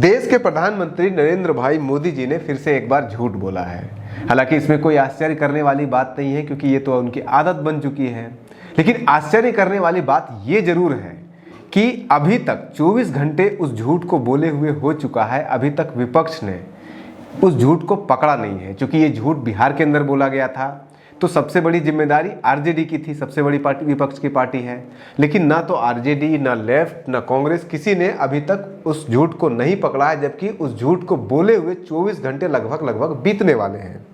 देश के प्रधानमंत्री नरेंद्र भाई मोदी जी ने फिर से एक बार झूठ बोला है। हालांकि इसमें कोई आश्चर्य करने वाली बात नहीं है, क्योंकि ये तो उनकी आदत बन चुकी है। लेकिन आश्चर्य करने वाली बात ये जरूर है कि अभी तक 24 घंटे उस झूठ को बोले हुए हो चुका है, अभी तक विपक्ष ने उस झूठ को पकड़ा नहीं है। क्योंकि ये झूठ बिहार के अंदर बोला गया था, तो सबसे बड़ी जिम्मेदारी आरजेडी की थी, सबसे बड़ी पार्टी विपक्ष की पार्टी है। लेकिन ना तो आरजेडी, ना लेफ्ट, ना कांग्रेस, किसी ने अभी तक उस झूठ को नहीं पकड़ा है, जबकि उस झूठ को बोले हुए 24 घंटे लगभग बीतने वाले हैं।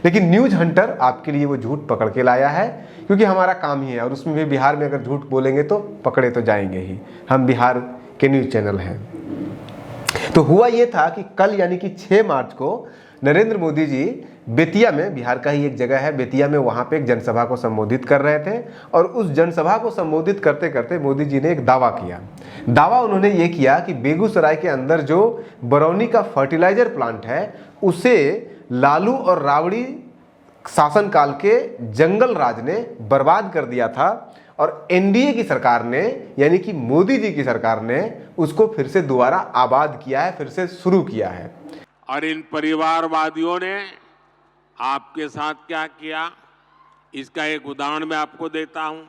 लेकिन न्यूज हंटर आपके लिए वो झूठ पकड़ के लाया है, क्योंकि हमारा काम ही है, और उसमें भी बिहार में अगर झूठ बोलेंगे तो पकड़े तो जाएंगे ही। हम बिहार के न्यूज चैनल हैं। तो हुआ ये था कि कल यानी कि 6 मार्च को नरेंद्र मोदी जी बेतिया में, बिहार का ही एक जगह है बेतिया में, वहां पे एक जनसभा को संबोधित कर रहे थे। और उस जनसभा को संबोधित करते करते मोदी जी ने एक दावा किया। दावा उन्होंने ये किया कि बेगूसराय के अंदर जो बरौनी का फर्टिलाइजर प्लांट है, उसे लालू और राबड़ी शासनकाल के जंगल राज ने बर्बाद कर दिया था, और एनडीए की सरकार ने यानी कि मोदी जी की सरकार ने उसको फिर से दोबारा आबाद किया है, फिर से शुरू किया है। और इन परिवारवादियों ने आपके साथ क्या किया, इसका एक उदाहरण मैं आपको देता हूं।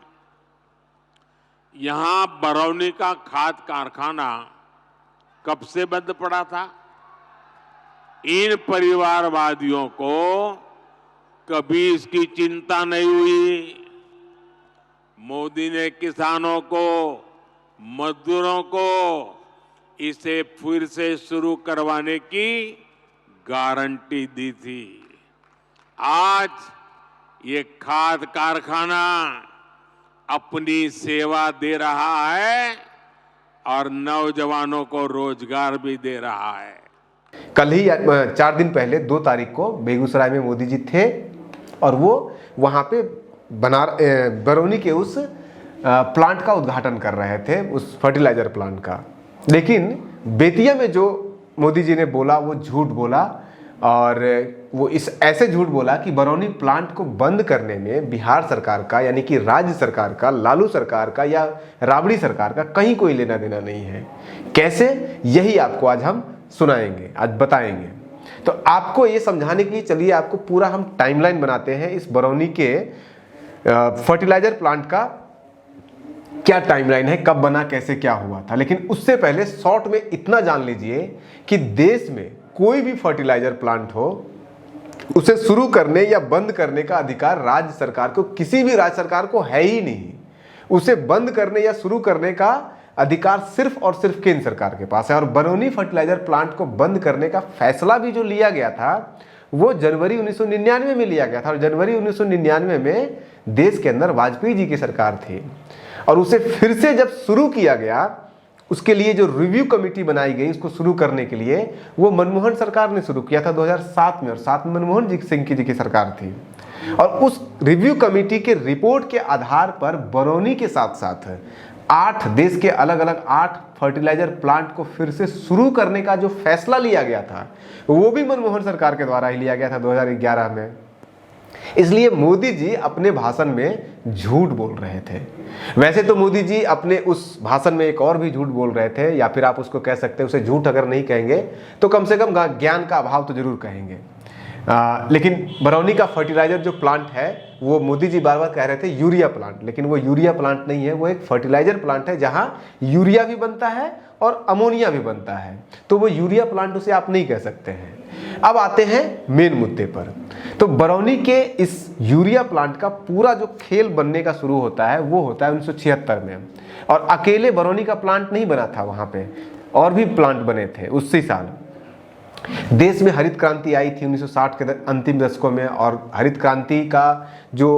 यहां बरौनी का खाद कारखाना कब से बंद पड़ा था? इन परिवारवादियों को कभी इसकी चिंता नहीं हुई। मोदी ने किसानों को, मजदूरों को इसे फिर से शुरू करवाने की गारंटी दी थी। आज ये खाद कारखाना अपनी सेवा दे रहा है और नौजवानों को रोजगार भी दे रहा है। कल ही 4 दिन पहले 2 तारीख को बेगूसराय में मोदी जी थे, और वो वहां पे बरौनी के उस प्लांट का उद्घाटन कर रहे थे, उस फर्टिलाइजर प्लांट का। लेकिन बेतिया में जो मोदी जी ने बोला वो झूठ बोला, और वो ऐसे झूठ बोला कि बरौनी प्लांट को बंद करने में बिहार सरकार का यानी कि राज्य सरकार का, लालू सरकार का या राबड़ी सरकार का कहीं कोई लेना देना नहीं है। कैसे, यही आपको आज हम सुनाएंगे, आज बताएंगे। तो आपको ये समझाने के लिए चलिए आपको पूरा हम टाइमलाइन बनाते हैं इस बरौनी के फर्टिलाइजर प्लांट का। क्या टाइमलाइन है, कब बना, कैसे क्या हुआ था। लेकिन उससे पहले शॉर्ट में इतना जान लीजिए कि देश में कोई भी फर्टिलाइजर प्लांट हो, उसे शुरू करने या बंद करने का अधिकार राज्य सरकार को, किसी भी राज्य सरकार को है ही नहीं। उसे बंद करने या शुरू करने का अधिकार सिर्फ और सिर्फ केंद्र सरकार के पास है। और बरौनी फर्टिलाइजर प्लांट को बंद करने का फैसला भी जो लिया गया था वो जनवरी 1999 में लिया गया था, और जनवरी 1999 में देश के अंदर वाजपेयी जी की सरकार थी। और उसे फिर से जब शुरू किया गया, उसके लिए जो रिव्यू कमेटी बनाई गई उसको शुरू करने के लिए, वो मनमोहन सरकार ने शुरू किया था 2007 में, और 7 में मनमोहन सिंह जी की सरकार थी। और उस रिव्यू कमेटी के रिपोर्ट के आधार पर बरौनी के साथ साथ 8 देश के अलग अलग 8 फर्टिलाइजर प्लांट को फिर से शुरू करने का जो फैसला लिया गया था, वो भी मनमोहन सरकार के द्वारा ही लिया गया था 2011 में। इसलिए मोदी जी अपने भाषण में झूठ बोल रहे थे। वैसे तो मोदी जी अपने उस भाषण में एक और भी झूठ बोल रहे थे, या फिर आप उसको कह सकते हैं, उसे झूठ अगर नहीं कहेंगे तो कम से कम ज्ञान का अभाव तो जरूर कहेंगे। लेकिन बरौनी का फर्टिलाइजर जो प्लांट है, वो मोदी जी बार बार कह रहे थे यूरिया प्लांट, लेकिन वो यूरिया प्लांट नहीं है, वो एक फर्टिलाइजर प्लांट है जहां यूरिया भी बनता है और अमोनिया भी बनता है। तो वो यूरिया प्लांट उसे आप नहीं कह सकते हैं। अब आते हैं मेन मुद्दे पर। तो बरौनी के इस यूरिया प्लांट का पूरा जो खेल बनने का शुरू होता है वो होता है 1976 में। और अकेले बरौनी का प्लांट नहीं बना था, वहां पे और भी प्लांट बने थे उसी साल। देश में हरित क्रांति आई थी 1960 के अंतिम दशकों में, और हरित क्रांति का जो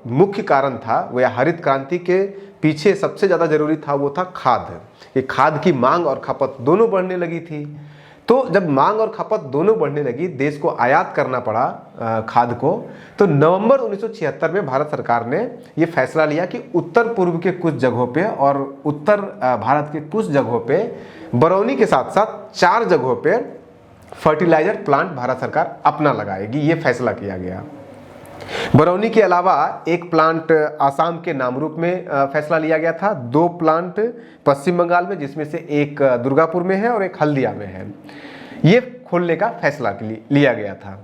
मुख्य कारण था, वह हरित क्रांति के पीछे सबसे ज़्यादा जरूरी था वो था खाद। ये खाद की मांग और खपत दोनों बढ़ने लगी थी। तो जब मांग और खपत दोनों बढ़ने लगी, देश को आयात करना पड़ा खाद को। तो नवंबर 1976 में भारत सरकार ने ये फैसला लिया कि उत्तर पूर्व के कुछ जगहों पे और उत्तर भारत के कुछ जगहों पे, बरौनी के साथ साथ 4 जगहों पे फर्टिलाइजर प्लांट भारत सरकार अपना लगाएगी। ये फैसला किया गया। बरौनी के अलावा एक प्लांट आसाम के नामरूप में फैसला लिया गया था, 2 प्लांट पश्चिम बंगाल में, जिसमें से एक दुर्गापुर में है और एक हल्दिया में है, ये खोलने का फैसला लिया गया था।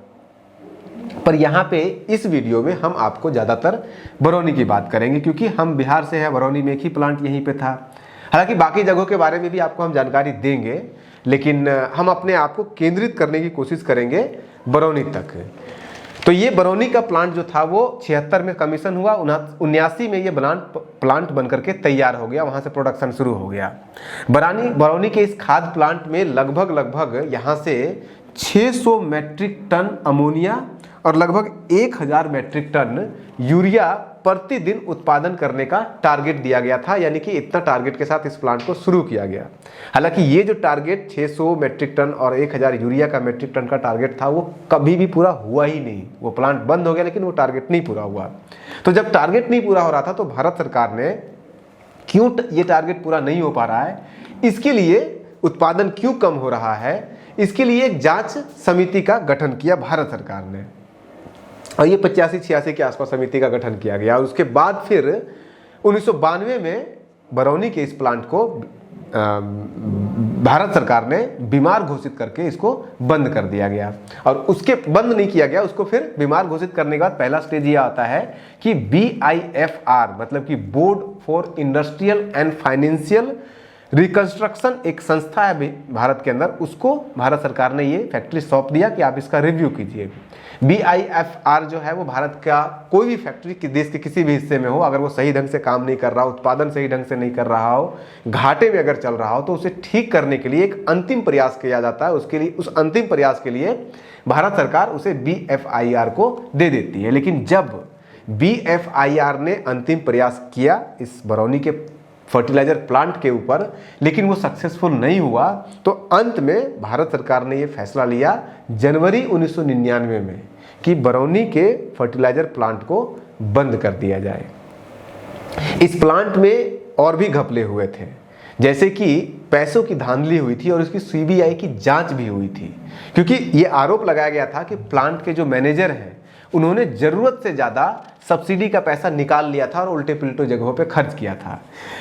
पर यहाँ पे इस वीडियो में हम आपको ज़्यादातर बरौनी की बात करेंगे, क्योंकि हम बिहार से हैं, बरौनी में एक ही प्लांट यहीं पे था। हालांकि बाकी जगहों के बारे में भी आपको हम जानकारी देंगे, लेकिन हम अपने आप को केंद्रित करने की कोशिश करेंगे बरौनी तक। तो ये बरौनी का प्लांट जो था वो 76 में कमीशन हुआ, 79 में ये प्लांट बनकर के तैयार हो गया, वहाँ से प्रोडक्शन शुरू हो गया। बरौनी के इस खाद प्लांट में लगभग यहाँ से 600 मैट्रिक टन अमोनिया और लगभग 1000 मैट्रिक टन यूरिया प्रतिदिन उत्पादन करने का टारगेट दिया गया था, यानी कि इतना टारगेट के साथ इस प्लांट को शुरू किया गया। हालांकि ये जो टारगेट 600 मैट्रिक टन और 1000 यूरिया का मैट्रिक टन का टारगेट था, वो कभी भी पूरा हुआ ही नहीं। वो प्लांट बंद हो गया, लेकिन वो टारगेट नहीं पूरा हुआ। तो जब टारगेट नहीं पूरा हो रहा था, तो भारत सरकार ने क्यों ये टारगेट पूरा नहीं हो पा रहा है, इसके लिए उत्पादन क्यों कम हो रहा है, इसके लिए एक जांच समिति का गठन किया भारत सरकार ने, और ये 85-86 के आसपास समिति का गठन किया गया। और उसके बाद फिर 1992 में बरौनी के इस प्लांट को भारत सरकार ने बीमार घोषित करके इसको बंद कर दिया गया। और उसके बंद नहीं किया गया, उसको फिर बीमार घोषित करने के बाद पहला स्टेज ये आता है कि BIFR, मतलब कि board for industrial and financial reconstruction, एक संस्था है भारत के अंदर, उसको भारत सरकार ने ये फैक्ट्री सौंप दिया कि आप इसका रिव्यू कीजिए। BIFR जो है वो भारत का कोई भी फैक्ट्री देश के किसी भी हिस्से में हो, अगर वो सही ढंग से काम नहीं कर रहा हो, उत्पादन सही ढंग से नहीं कर रहा हो, घाटे में अगर चल रहा हो, तो उसे ठीक करने के लिए एक अंतिम प्रयास किया जाता है। उसके लिए, उस अंतिम प्रयास के लिए भारत सरकार उसे BFIR को दे देती है। लेकिन जब BFIR ने अंतिम प्रयास किया इस बरौनी के फर्टिलाइजर प्लांट के ऊपर, लेकिन वो सक्सेसफुल नहीं हुआ, तो अंत में भारत सरकार ने ये फैसला लिया जनवरी 1999 में कि बरौनी के फर्टिलाइजर प्लांट को बंद कर दिया जाए। इस प्लांट में और भी घपले हुए थे, जैसे कि पैसों की धांधली हुई थी और उसकी CBI की जांच भी हुई थी, क्योंकि ये आरोप लगाया गया था कि प्लांट के जो मैनेजर हैं उन्होंने जरूरत से ज़्यादा सब्सिडी का पैसा निकाल लिया था और उल्टे पुल्टे जगहों पे खर्च किया था।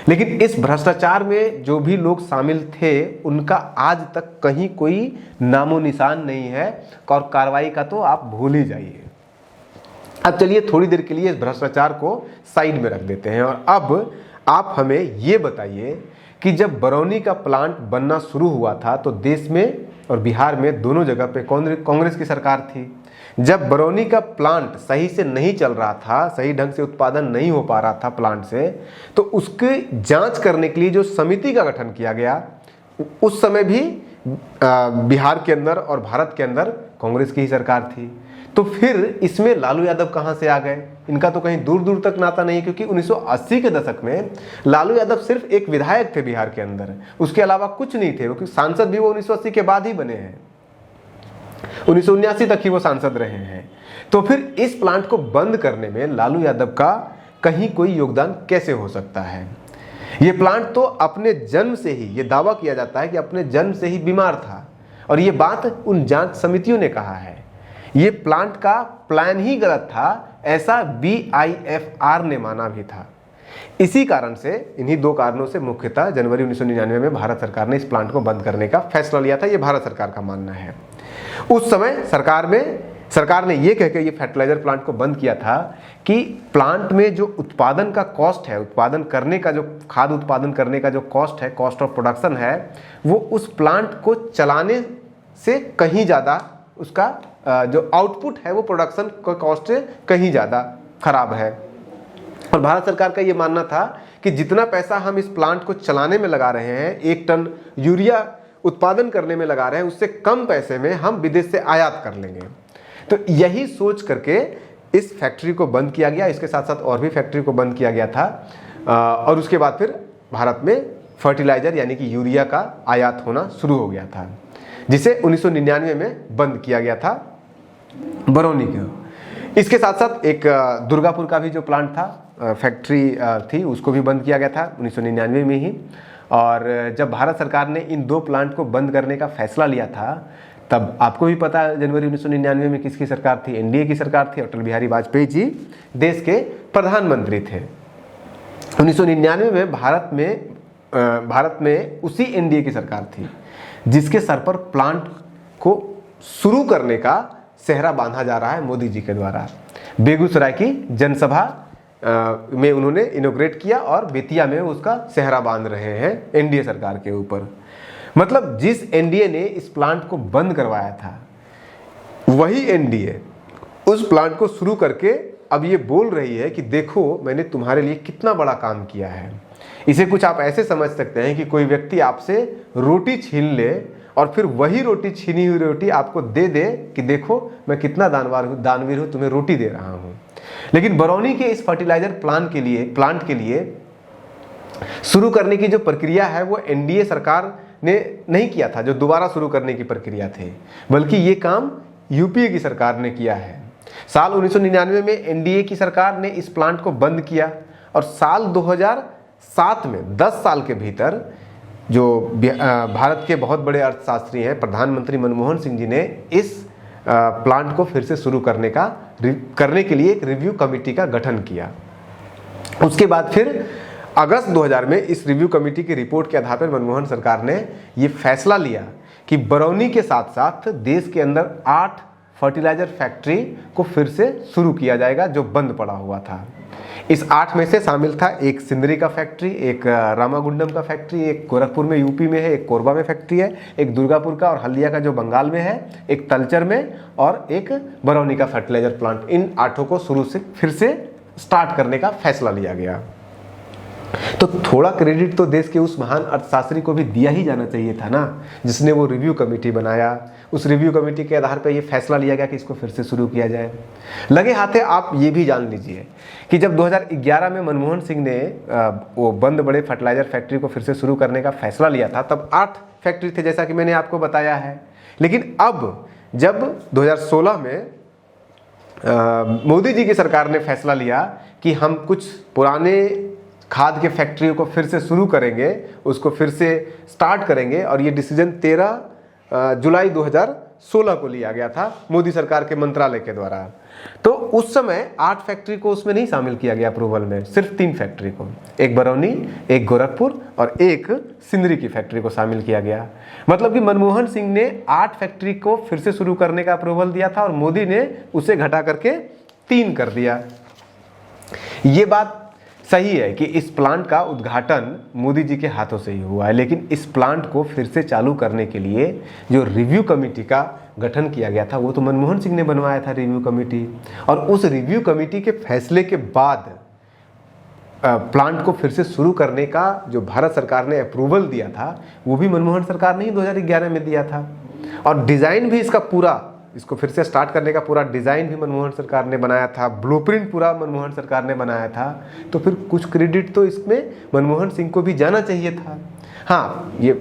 लेकिन इस भ्रष्टाचार में जो भी लोग शामिल थे, उनका आज तक कहीं कोई नामो निशान नहीं है, और कार्रवाई का तो आप भूल ही जाइए। अब चलिए थोड़ी देर के लिए इस भ्रष्टाचार को साइड में रख देते हैं, और अब आप हमें ये बताइए कि जब बरौनी का प्लांट बनना शुरू हुआ था, तो देश में और बिहार में दोनों जगह पे कांग्रेस की सरकार थी। जब बरौनी का प्लांट सही से नहीं चल रहा था, सही ढंग से उत्पादन नहीं हो पा रहा था प्लांट से, तो उसकी जांच करने के लिए जो समिति का गठन किया गया, उस समय भी बिहार के अंदर और भारत के अंदर कांग्रेस की ही सरकार थी। तो फिर इसमें लालू यादव कहाँ से आ गए? इनका तो कहीं दूर दूर तक नाता नहीं, क्योंकि 1980 के दशक में लालू यादव सिर्फ एक विधायक थे बिहार के अंदर, उसके अलावा कुछ नहीं थे, क्योंकि सांसद भी वो 1980 के बाद ही बने हैं, 1979 तक ही वो सांसद रहे हैं। तो फिर इस प्लांट को बंद करने में लालू यादव का कहीं कोई योगदान कैसे हो सकता है? ये प्लांट तो अपने जन्म से ही, ये दावा किया जाता है कि अपने जन्म से ही बीमार था, और ये बात उन जांच समितियों ने कहा है। ये प्लांट का प्लान ही गलत था, ऐसा BIFR ने माना भी था। इसी कारण से, इन्हीं 2 कारणों से मुख्यतः जनवरी 1999 में भारत सरकार ने इस प्लांट को बंद करने का फैसला लिया था। ये भारत सरकार का मानना है। उस समय सरकार ने ये कहकर ये फर्टिलाइजर प्लांट को बंद किया था कि प्लांट में जो उत्पादन का कॉस्ट है, उत्पादन करने का, जो खाद उत्पादन करने का जो कॉस्ट है, कॉस्ट ऑफ प्रोडक्शन है, वो उस प्लांट को चलाने से कहीं ज़्यादा, उसका जो आउटपुट है वो प्रोडक्शन का कॉस्ट से कहीं ज़्यादा खराब है। और भारत सरकार का ये मानना था कि जितना पैसा हम इस प्लांट को चलाने में लगा रहे हैं, 1 टन यूरिया उत्पादन करने में लगा रहे हैं, उससे कम पैसे में हम विदेश से आयात कर लेंगे। तो यही सोच करके इस फैक्ट्री को बंद किया गया। इसके साथ साथ और भी फैक्ट्री को बंद किया गया था, और उसके बाद फिर भारत में फर्टिलाइजर यानी कि यूरिया का आयात होना शुरू हो गया था, जिसे 1999 में बंद किया गया था बरौनी के। इसके साथ साथ एक दुर्गापुर का भी जो प्लांट था, फैक्ट्री थी, उसको भी बंद किया गया था 1999 में ही। और जब भारत सरकार ने इन 2 प्लांट को बंद करने का फैसला लिया था, तब आपको भी पता है जनवरी 1999 में किसकी सरकार थी, एनडीए की सरकार थी। अटल बिहारी वाजपेयी जी देश के प्रधानमंत्री थे। 1999 में भारत में उसी एनडीए की सरकार थी जिसके सर पर प्लांट को शुरू करने का सेहरा बांधा जा रहा है मोदी जी के द्वारा। बेगूसराय की जनसभा में उन्होंने इनॉग्रेट किया और बेतिया में उसका सेहरा बांध रहे हैं एनडीए सरकार के ऊपर। मतलब जिस एनडीए ने इस प्लांट को बंद करवाया था, वही एनडीए उस प्लांट को शुरू करके अब ये बोल रही है कि देखो मैंने तुम्हारे लिए कितना बड़ा काम किया है। इसे कुछ आप ऐसे समझ सकते हैं कि कोई व्यक्ति आपसे रोटी छीन ले और फिर वही रोटी, छीनी हुई रोटी आपको दे दे कि देखो मैं कितना दानवीर हूँ, तुम्हें रोटी दे रहा हूँ। लेकिन बरौनी के इस फर्टिलाइजर प्लांट के लिए शुरू करने की जो प्रक्रिया है वो एनडीए सरकार ने नहीं किया था, जो दोबारा शुरू करने की प्रक्रिया थी, बल्कि ये काम यूपीए की सरकार ने किया है। साल 1999 में एनडीए की सरकार ने इस प्लांट को बंद किया और साल 2007 में 10 साल के भीतर जो भारत के बहुत बड़े अर्थशास्त्री हैं प्रधानमंत्री मनमोहन सिंह जी ने इस प्लांट को फिर से शुरू करने के लिए एक रिव्यू कमेटी का गठन किया। उसके बाद फिर अगस्त 2000 में इस रिव्यू कमेटी की रिपोर्ट के आधार पर मनमोहन सरकार ने ये फैसला लिया कि बरौनी के साथ साथ देश के अंदर 8 फर्टिलाइजर फैक्ट्री को फिर से शुरू किया जाएगा जो बंद पड़ा हुआ था। इस 8 में से शामिल था एक सिंदरी का फैक्ट्री, एक रामागुंडम का फैक्ट्री, एक गोरखपुर में यूपी में है, एक कोरबा में फैक्ट्री है, एक दुर्गापुर का और हल्दिया का जो बंगाल में है, एक तलचर में और एक बरौनी का फर्टिलाइजर प्लांट। इन 8 को शुरू से फिर से स्टार्ट करने का फैसला लिया गया। तो थोड़ा क्रेडिट तो देश के उस महान अर्थशास्त्री को भी दिया ही जाना चाहिए था ना, जिसने वो रिव्यू कमेटी बनाया। उस रिव्यू कमेटी के आधार पर ये फैसला लिया गया कि इसको फिर से शुरू किया जाए। लगे हाथे आप ये भी जान लीजिए कि जब 2011 में मनमोहन सिंह ने वो बंद बड़े फर्टिलाइजर फैक्ट्री को फिर से शुरू करने का फैसला लिया था, तब 8 फैक्ट्री थे जैसा कि मैंने आपको बताया है। लेकिन अब जब 2016 में मोदी जी की सरकार ने फैसला लिया कि हम कुछ पुराने खाद के फैक्ट्रियों को फिर से शुरू करेंगे, उसको फिर से स्टार्ट करेंगे, और ये डिसीजन 13 जुलाई 2016 को लिया गया था मोदी सरकार के मंत्रालय के द्वारा। तो उस समय 8 फैक्ट्री को उसमें नहीं शामिल किया गया अप्रूवल में, सिर्फ 3 फैक्ट्री को, एक बरौनी, एक गोरखपुर और एक सिंदरी की फैक्ट्री को शामिल किया गया। मतलब कि मनमोहन सिंह ने 8 फैक्ट्री को फिर से शुरू करने का अप्रूवल दिया था और मोदी ने उसे घटा करके 3 कर दिया। ये बात सही है कि इस प्लांट का उद्घाटन मोदी जी के हाथों से ही हुआ है, लेकिन इस प्लांट को फिर से चालू करने के लिए जो रिव्यू कमेटी का गठन किया गया था वो तो मनमोहन सिंह ने बनवाया था रिव्यू कमेटी, और उस रिव्यू कमेटी के फैसले के बाद प्लांट को फिर से शुरू करने का जो भारत सरकार ने अप्रूवल दिया था वो भी मनमोहन सरकार ने ही 2011 में दिया था। और डिज़ाइन भी इसको फिर से स्टार्ट करने का पूरा डिज़ाइन भी मनमोहन सरकार ने बनाया था, ब्लूप्रिंट पूरा मनमोहन सरकार ने बनाया था। तो फिर कुछ क्रेडिट तो इसमें मनमोहन सिंह को भी जाना चाहिए था। हाँ, ये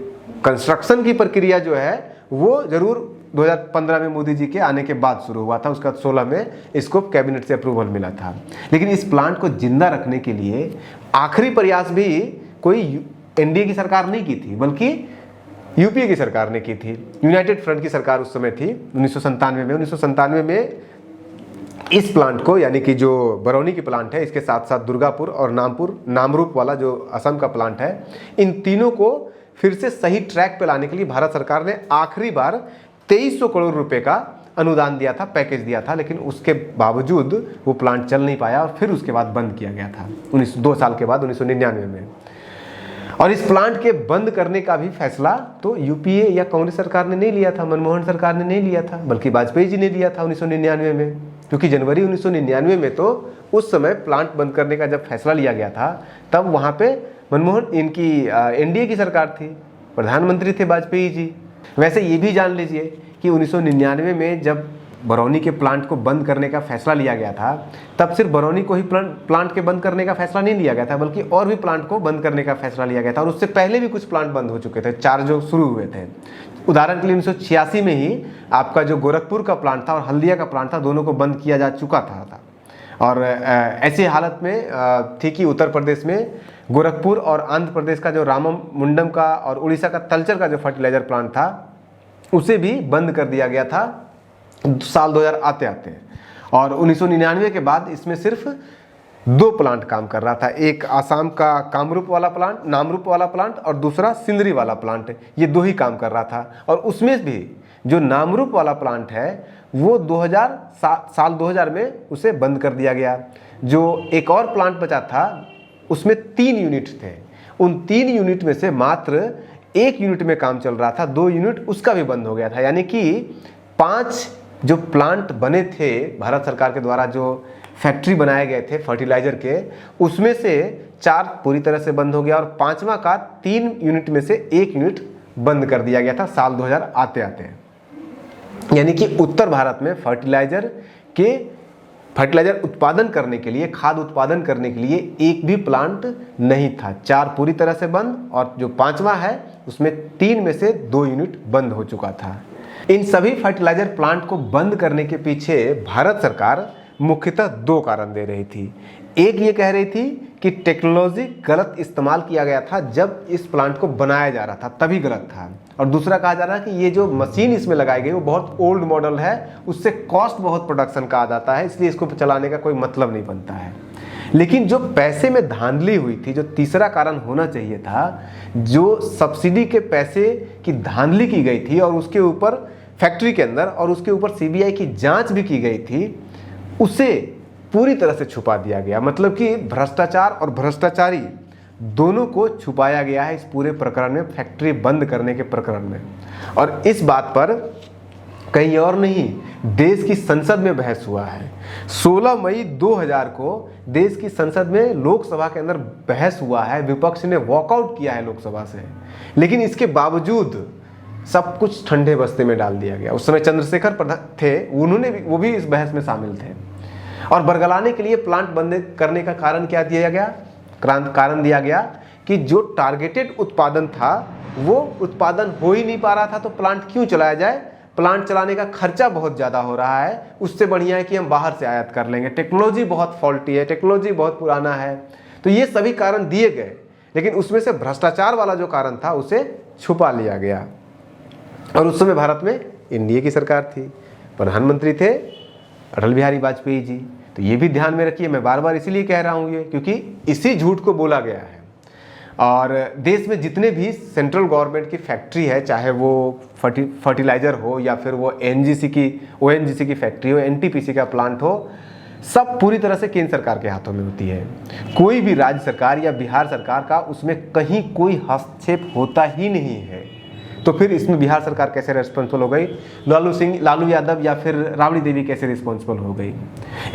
कंस्ट्रक्शन की प्रक्रिया जो है वो ज़रूर 2015 में मोदी जी के आने के बाद शुरू हुआ था, उसका 16 में इसको कैबिनेट से अप्रूवल मिला था। लेकिन इस प्लांट को जिंदा रखने के लिए आखिरी प्रयास भी कोई एनडीए की सरकार नहीं की थी, बल्कि यूपीए की सरकार ने की थी। यूनाइटेड फ्रंट की सरकार उस समय थी 1997 में इस प्लांट को, यानी कि जो बरौनी की प्लांट है, इसके साथ साथ दुर्गापुर और नामरूप वाला जो असम का प्लांट है, इन तीनों को फिर से सही ट्रैक पे लाने के लिए भारत सरकार ने आखिरी बार 2300 करोड़ रुपए का अनुदान दिया था, पैकेज दिया था। लेकिन उसके बावजूद वो प्लांट चल नहीं पाया और फिर उसके बाद बंद किया गया था 2 साल के बाद 1999 में। और इस प्लांट के बंद करने का भी फैसला तो यूपीए या कांग्रेस सरकार ने नहीं लिया था, मनमोहन सरकार ने नहीं लिया था, बल्कि वाजपेयी जी ने लिया था 1999 में। क्योंकि जनवरी 1999 में तो उस समय प्लांट बंद करने का जब फैसला लिया गया था, तब वहाँ पे एनडीए की सरकार थी, प्रधानमंत्री थे वाजपेयी जी। वैसे ये भी जान लीजिए कि 1999 में जब बरौनी के प्लांट को बंद करने का फैसला लिया गया था, तब सिर्फ बरौनी को ही प्लांट के बंद करने का फैसला नहीं लिया गया था, बल्कि और भी प्लांट को बंद करने का फैसला लिया गया था। और उससे पहले भी कुछ प्लांट बंद हो चुके थे, 4 जो शुरू हुए थे। उदाहरण के लिए 1986 में ही आपका जो गोरखपुर का प्लांट था और हल्दिया का प्लांट था, दोनों को बंद किया जा चुका था। और ऐसी हालत में थी कि उत्तर प्रदेश में गोरखपुर और आंध्र प्रदेश का जो रामामुंडम का और उड़ीसा का तलचर का जो फर्टिलाइजर प्लांट था, उसे भी बंद कर दिया गया था साल 2000 आते आते। और 1999 के बाद इसमें सिर्फ 2 प्लांट काम कर रहा था, एक आसाम का कामरूप वाला प्लांट, नामरूप वाला प्लांट, और दूसरा सिंदरी वाला प्लांट। ये 2 ही काम कर रहा था। और उसमें भी जो नामरूप वाला प्लांट है वो साल 2000 में उसे बंद कर दिया गया। जो एक और प्लांट बचा था उसमें 3 यूनिट थे, उन 3 यूनिट में से मात्र 1 यूनिट में काम चल रहा था, 2 यूनिट उसका भी बंद हो गया था। यानी कि 5 जो प्लांट बने थे भारत सरकार के द्वारा, जो फैक्ट्री बनाए गए थे फर्टिलाइजर के, उसमें से 4 पूरी तरह से बंद हो गया और 5वां का 3 यूनिट में से 1 यूनिट बंद कर दिया गया था साल 2000 आते आते। यानी कि उत्तर भारत में फर्टिलाइजर उत्पादन करने के लिए, खाद उत्पादन करने के लिए एक भी प्लांट नहीं था। 4 पूरी तरह से बंद और जो 5वां है उसमें 3 में से 2 यूनिट बंद हो चुका था। इन सभी फर्टिलाइजर प्लांट को बंद करने के पीछे भारत सरकार मुख्यतः 2 कारण दे रही थी। एक ये कह रही थी कि टेक्नोलॉजी गलत इस्तेमाल किया गया था, जब इस प्लांट को बनाया जा रहा था तभी गलत था। और दूसरा कहा जा रहा है कि ये जो मशीन इसमें लगाई गई वो बहुत ओल्ड मॉडल है, उससे कॉस्ट बहुत प्रोडक्शन का आ जाता है, इसलिए इसको चलाने का कोई मतलब नहीं बनता है। लेकिन जो पैसे में धांधली हुई थी, जो तीसरा कारण होना चाहिए था, जो सब्सिडी के पैसे की धांधली की गई थी और उसके ऊपर फैक्ट्री के अंदर और उसके ऊपर सीबीआई की जांच भी की गई थी, उसे पूरी तरह से छुपा दिया गया। मतलब कि भ्रष्टाचार और भ्रष्टाचारी दोनों को छुपाया गया है इस पूरे प्रकरण में, फैक्ट्री बंद करने के प्रकरण में। और इस बात पर कहीं और नहीं, देश की संसद में बहस हुआ है। 16 मई 2000 को देश की संसद में, लोकसभा के अंदर बहस हुआ है। विपक्ष ने वॉकआउट किया है लोकसभा से, लेकिन इसके बावजूद सब कुछ ठंडे बस्ते में डाल दिया गया। उस समय चंद्रशेखर प्रधान थे, वो भी इस बहस में शामिल थे। और बरगलाने के लिए प्लांट बंद करने का कारण क्या दिया गया? कारण दिया गया कि जो टारगेटेड उत्पादन था वो उत्पादन हो ही नहीं पा रहा था, तो प्लांट क्यों चलाया जाए? प्लांट चलाने का खर्चा बहुत ज़्यादा हो रहा है, उससे बढ़िया है कि हम बाहर से आयात कर लेंगे। टेक्नोलॉजी बहुत फॉल्टी है, टेक्नोलॉजी बहुत पुराना है। तो ये सभी कारण दिए गए, लेकिन उसमें से भ्रष्टाचार वाला जो कारण था उसे छुपा लिया गया। और उस समय भारत में एनडीए की सरकार थी, प्रधानमंत्री थे अटल बिहारी वाजपेयी जी। तो ये भी ध्यान में रखिए, मैं बार बार इसीलिए कह रहा हूँ ये, क्योंकि इसी झूठ को बोला गया है। और देश में जितने भी सेंट्रल गवर्नमेंट की फैक्ट्री है, चाहे वो फर्टिलाइजर हो या फिर वो ओएनजीसी की फैक्ट्री हो, एनटीपीसी का प्लांट हो, सब पूरी तरह से केंद्र सरकार के हाथों में होती है। कोई भी राज्य सरकार या बिहार सरकार का उसमें कहीं कोई हस्तक्षेप होता ही नहीं है। तो फिर इसमें बिहार सरकार कैसे रिस्पॉन्सिबल हो गई? लालू यादव या फिर राबड़ी देवी कैसे रिस्पॉन्सिबल हो गई?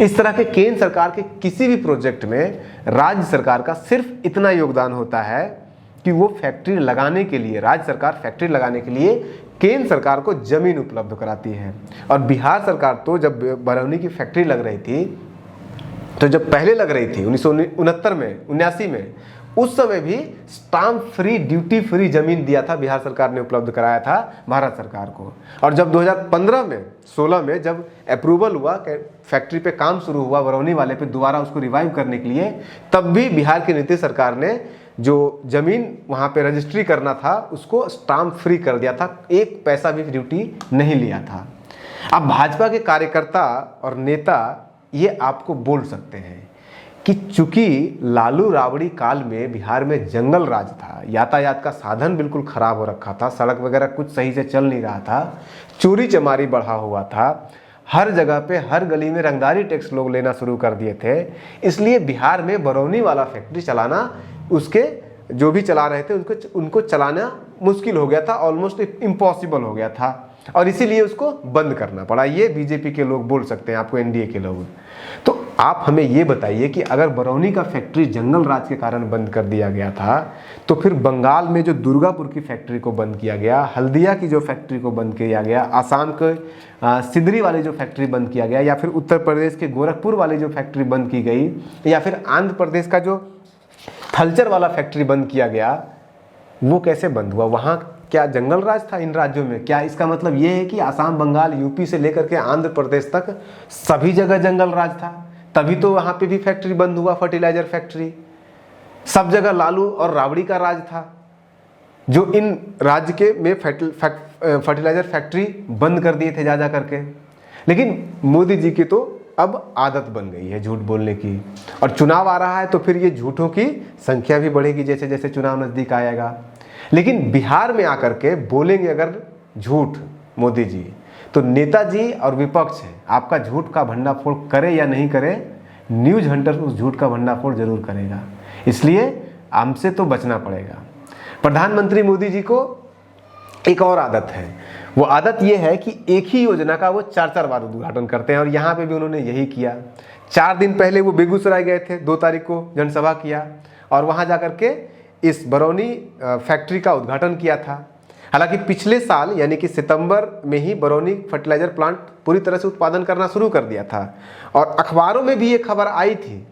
इस तरह के केंद्र सरकार के किसी भी प्रोजेक्ट में राज्य सरकार का सिर्फ इतना योगदान होता है कि वो फैक्ट्री लगाने के लिए, राज्य सरकार फैक्ट्री लगाने के लिए केंद्र सरकार को जमीन उपलब्ध कराती है। और बिहार सरकार तो जब बरौनी की फैक्ट्री लग रही थी, तो जब पहले लग रही थी 1979 में, उस समय भी स्टाम्प फ्री, ड्यूटी फ्री जमीन दिया था, बिहार सरकार ने उपलब्ध कराया था भारत सरकार को। और जब 2015-16 में जब अप्रूवल हुआ, फैक्ट्री पे काम शुरू हुआ बरौनी वाले पे, दोबारा उसको रिवाइव करने के लिए, तब भी बिहार की नीतीश सरकार ने जो जमीन वहाँ पे रजिस्ट्री करना था उसको स्टाम्प फ्री कर दिया था, 1 पैसा भी ड्यूटी नहीं लिया था। अब भाजपा के कार्यकर्ता और नेता ये आपको बोल सकते हैं कि चूंकि लालू राबड़ी काल में बिहार में जंगल राज था, यातायात का साधन बिल्कुल खराब हो रखा था, सड़क वगैरह कुछ सही से चल नहीं रहा था, चोरी चमारी बढ़ा हुआ था, हर जगह पे हर गली में रंगदारी टैक्स लोग लेना शुरू कर दिए थे, इसलिए बिहार में बरौनी वाला फैक्ट्री चलाना, उसके जो भी चला रहे थे उनको चलाना मुश्किल हो गया था, ऑलमोस्ट इम्पॉसिबल हो गया था, और इसीलिए उसको बंद करना पड़ा। ये बीजेपी के लोग बोल सकते हैं आपको, एनडीए के लोग। तो आप हमें ये बताइए कि अगर बरौनी का फैक्ट्री जंगल राज के कारण बंद कर दिया गया था, तो फिर बंगाल में जो दुर्गापुर की फैक्ट्री को बंद किया गया, हल्दिया की जो फैक्ट्री को बंद किया गया, आसाम के सिदरी वाली जो फैक्ट्री बंद किया गया, या फिर उत्तर प्रदेश के गोरखपुर वाली जो फैक्ट्री बंद की गई, या फिर आंध्र प्रदेश का जो थलचर वाला फैक्ट्री बंद किया गया, वो कैसे बंद हुआ? वहाँ क्या जंगल राज था इन राज्यों में? क्या इसका मतलब ये है कि आसाम, बंगाल, यूपी से लेकर के आंध्र प्रदेश तक सभी जगह जंगल राज था, तभी तो वहाँ पे भी फैक्ट्री बंद हुआ, फर्टिलाइजर फैक्ट्री? सब जगह लालू और राबड़ी का राज था, जो इन राज्य के में फर्टिलाइजर फैक्ट्री बंद कर दिए थे जा करके। लेकिन मोदी जी की तो अब आदत बन गई है झूठ बोलने की, और चुनाव आ रहा है तो फिर ये झूठों की संख्या भी बढ़ेगी जैसे जैसे चुनाव नज़दीक आएगा। लेकिन बिहार में आकर के बोलेंगे अगर झूठ मोदी जी, तो नेताजी और विपक्ष है आपका झूठ का भंडाफोड़ करे या नहीं करे, न्यूज हंटर उस झूठ का भंडाफोड़ जरूर करेगा। इसलिए हमसे तो बचना पड़ेगा। प्रधानमंत्री मोदी जी को एक और आदत है, वो आदत ये है कि एक ही योजना का वो 4-4 बार उद्घाटन करते हैं, और यहाँ पे भी उन्होंने यही किया। 4 दिन पहले वो बेगूसराय गए थे, 2 तारीख को जनसभा किया और वहाँ जाकर के इस बरौनी फैक्ट्री का उद्घाटन किया था। हालांकि पिछले साल यानी कि सितंबर में ही बरौनी फर्टिलाइजर प्लांट पूरी तरह से उत्पादन करना शुरू कर दिया था, और अखबारों में भी ये खबर आई थी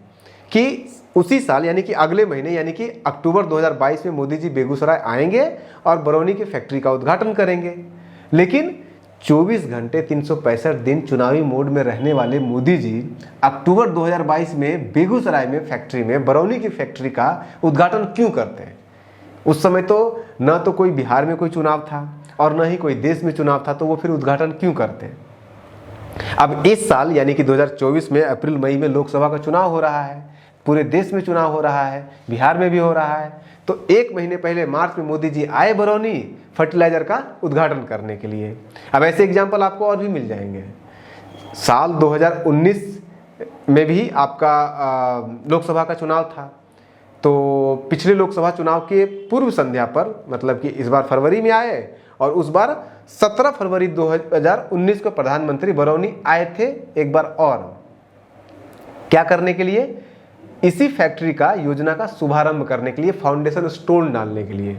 कि उसी साल यानी कि अगले महीने यानी कि अक्टूबर 2022 में मोदी जी बेगूसराय आएंगे और बरौनी की फैक्ट्री का उद्घाटन करेंगे। लेकिन 24 घंटे 365 दिन चुनावी मोड में रहने वाले मोदी जी अक्टूबर 2022 में बेगूसराय में फैक्ट्री में बरौनी की फैक्ट्री का उद्घाटन क्यों करते हैं? उस समय तो न तो कोई बिहार में कोई चुनाव था और न ही कोई देश में चुनाव था, तो वो फिर उद्घाटन क्यों करते हैं? अब इस साल यानी कि 2024 में अप्रैल मई में लोकसभा का चुनाव हो रहा है, पूरे देश में चुनाव हो रहा है, बिहार में भी हो रहा है, तो 1 महीने पहले मार्च में मोदी जी आए बरौनी फर्टिलाइजर का उद्घाटन करने के लिए। अब ऐसे एग्जाम्पल आपको और भी मिल जाएंगे। साल 2019 में भी आपका लोकसभा का चुनाव था, तो पिछले लोकसभा चुनाव के पूर्व संध्या पर, मतलब कि इस बार फरवरी में आए और उस बार 17 फरवरी 2019 को प्रधानमंत्री बरौनी आए थे एक बार और। क्या करने के लिए? इसी फैक्ट्री का योजना का शुभारंभ करने के लिए, फाउंडेशन स्टोन डालने के लिए।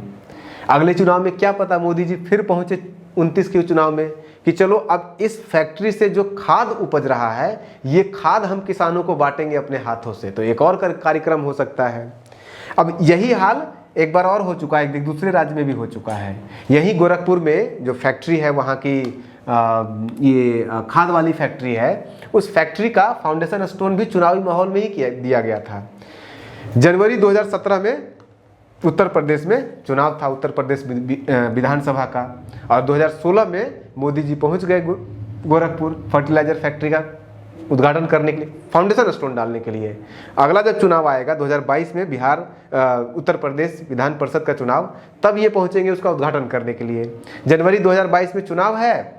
अगले चुनाव में क्या पता मोदी जी फिर पहुंचे 29 के चुनाव में कि चलो अब इस फैक्ट्री से जो खाद उपज रहा है ये खाद हम किसानों को बांटेंगे अपने हाथों से, तो एक और कार्यक्रम हो सकता है। अब यही हाल एक बार और हो चुका है, एक दूसरे राज्य में भी हो चुका है। यही गोरखपुर में जो फैक्ट्री है वहाँ की ये खाद वाली फैक्ट्री है, उस फैक्ट्री का फाउंडेशन स्टोन भी चुनावी माहौल में ही दिया गया था। जनवरी 2017 में उत्तर प्रदेश में चुनाव था, उत्तर प्रदेश विधानसभा का, और 2016 में मोदी जी पहुंच गए गोरखपुर फर्टिलाइजर फैक्ट्री का उद्घाटन करने के लिए, फाउंडेशन स्टोन डालने के लिए। अगला जब चुनाव आएगा 2022 में बिहार उत्तर प्रदेश विधान परिषद का चुनाव, तब ये पहुंचेंगे उसका उद्घाटन करने के लिए। जनवरी 2022 में चुनाव है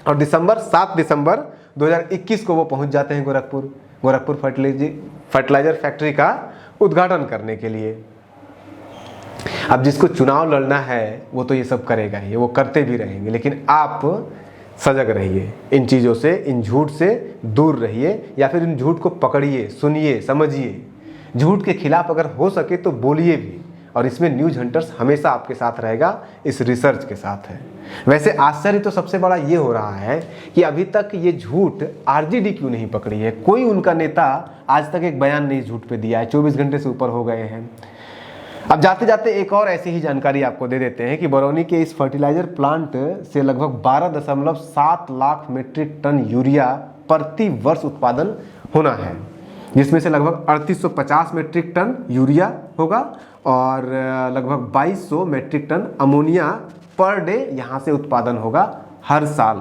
और 7 दिसंबर 2021 को वो पहुंच जाते हैं गोरखपुर फर्टिलाइजर फैक्ट्री का उद्घाटन करने के लिए। अब जिसको चुनाव लड़ना है वो तो ये सब करेगा ही, वो करते भी रहेंगे, लेकिन आप सजग रहिए, इन चीज़ों से, इन झूठ से दूर रहिए, या फिर इन झूठ को पकड़िए, सुनिए, समझिए। झूठ के खिलाफ अगर हो सके तो बोलिए भी, और इसमें न्यूज हंटर्स हमेशा आपके साथ रहेगा, इस रिसर्च के साथ है। वैसे आश्चर्य तो सबसे बड़ा ये हो रहा है कि अभी तक ये झूठ आरजेडी क्यों नहीं पकड़ी है। कोई उनका नेता आज तक एक बयान नहीं झूठ पे दिया है, 24 घंटे से ऊपर हो गए हैं। अब जाते जाते एक और ऐसी ही जानकारी आपको दे देते हैं कि बरौनी के इस फर्टिलाइजर प्लांट से लगभग 12.7 लाख मीट्रिक टन यूरिया प्रति वर्ष उत्पादन होना है, जिसमें से लगभग 3850 मीट्रिक टन यूरिया होगा और लगभग 2200 metric ton ammonia per day यहाँ से उत्पादन होगा हर साल,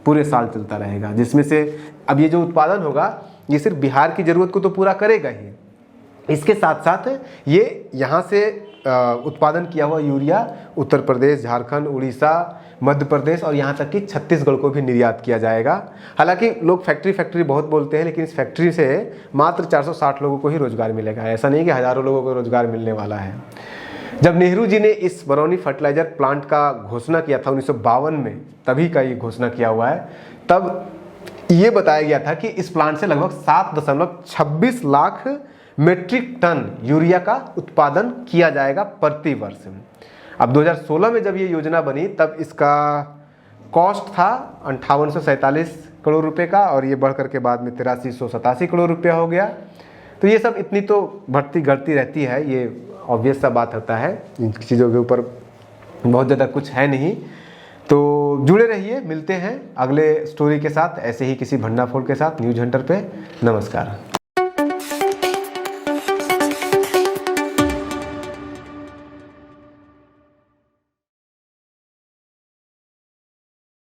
पूरे साल चलता रहेगा। जिसमें से अब ये जो उत्पादन होगा ये सिर्फ बिहार की ज़रूरत को तो पूरा करेगा ही, इसके साथ साथ ये यहाँ से उत्पादन किया हुआ यूरिया उत्तर प्रदेश, झारखंड, उड़ीसा, मध्य प्रदेश और यहाँ तक कि छत्तीसगढ़ को भी निर्यात किया जाएगा। हालांकि लोग फैक्ट्री बहुत बोलते हैं, लेकिन इस फैक्ट्री से मात्र 460 लोगों को ही रोजगार मिलेगा, ऐसा नहीं कि हज़ारों लोगों को रोजगार मिलने वाला है। जब नेहरू जी ने इस बरौनी फर्टिलाइजर प्लांट का घोषणा किया था 1952 में, तभी का ये घोषणा किया हुआ है, तब ये बताया गया था कि इस प्लांट से लगभग 7.26 लाख मीट्रिक टन यूरिया का उत्पादन किया जाएगा प्रति वर्ष। अब 2016 में जब ये योजना बनी तब इसका कॉस्ट था 5847 करोड़ रुपए का, और ये बढ़ करके बाद में 8387 करोड़ रुपया हो गया। तो ये सब इतनी तो बढ़ती घटती रहती है, ये ऑब्वियस सा बात होता है, इन चीज़ों के ऊपर बहुत ज़्यादा कुछ है नहीं। तो जुड़े रहिए, मिलते हैं अगले स्टोरी के साथ, ऐसे ही किसी भंडाफोड़ के साथ न्यूज हंटर पे। नमस्कार।